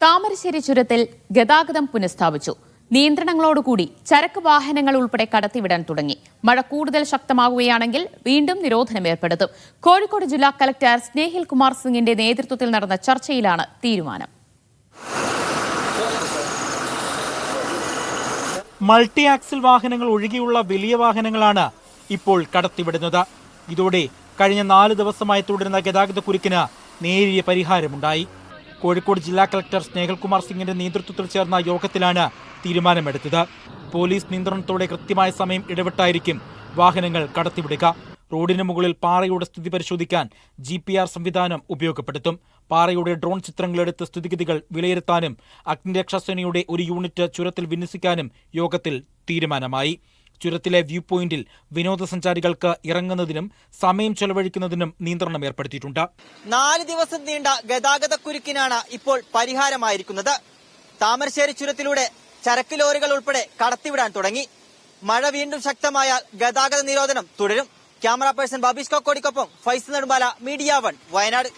താമരശ്ശേരി ചുരത്തിൽ ഗതാഗതം പുനഃസ്ഥാപിച്ചു. നിയന്ത്രണങ്ങളോടുകൂടി ചരക്ക് വാഹനങ്ങൾ ഉൾപ്പെടെ കടത്തിവിടാൻ തുടങ്ങി. മഴ കൂടുതൽ ശക്തമാകുകയാണെങ്കിൽ വീണ്ടും നിരോധനം ഏർപ്പെടുത്തും. കോഴിക്കോട് ജില്ലാ കളക്ടർ സ്നേഹിൽ കുമാർ സിംഗിന്റെ നേതൃത്വത്തിൽ നടന്ന ചർച്ചയിലാണ് തീരുമാനം. മൾട്ടി ആക്സിൽ വാഹനങ്ങൾ ഒഴികെയുള്ള വലിയ വാഹനങ്ങളാണ് ഇപ്പോൾ കടത്തിവിടുന്നത്. ഇതോടെ കഴിഞ്ഞ 4 ദിവസമായി തുടരുന്ന ഗതാഗത കുരുക്കിന് നേരിയ പരിഹാരമുണ്ടായി. കോഴിക്കോട് ജില്ലാ കളക്ടർ സ്നേഹിൽ കുമാർ സിംഗിന്റെ നേതൃത്വത്തിൽ ചേർന്ന യോഗത്തിലാണ് തീരുമാനമെടുത്തത്. പോലീസ് നിയന്ത്രണത്തോടെ കൃത്യമായ സമയം ഇടവിട്ടായിരിക്കും വാഹനങ്ങൾ കടത്തിവിടുക. റോഡിന് മുകളിൽ പാറയുടെ സ്ഥിതി പരിശോധിക്കാൻ GPS സംവിധാനം ഉപയോഗപ്പെടുത്തും. പാറയുടെ ഡ്രോൺ ചിത്രങ്ങളെടുത്ത് സ്ഥിതിഗതികൾ വിലയിരുത്താനും അഗ്നിരക്ഷാസേനയുടെ ഒരു യൂണിറ്റ് ചുരത്തിൽ വിന്യസിക്കാനും യോഗത്തിൽ തീരുമാനമായി. ചുരത്തിലെ വ്യൂ പോയിന്റിൽ വിനോദസഞ്ചാരികൾക്ക് ഇറങ്ങുന്നതിനും സമയം ചെലവഴിക്കുന്നതിനും നിയന്ത്രണം ഏർപ്പെടുത്തിയിട്ടുണ്ട്. 4 ദിവസം നീണ്ട ഗതാഗത കുരുക്കിനാണ് ഇപ്പോൾ പരിഹാരമായിരിക്കുന്നത്. താമരശ്ശേരി ചുരത്തിലൂടെ ചരക്ക് ലോറികൾ ഉൾപ്പെടെ കടത്തിവിടാൻ തുടങ്ങി. മഴ വീണ്ടും ശക്തമായാൽ ഗതാഗത നിരോധനം തുടരും. ക്യാമറ പേഴ്സൺ ബബീഷ് കൊക്കോടിക്കൊപ്പം ഫൈസൽ നെടുമ്പാല, മീഡിയ 1, വയനാട്.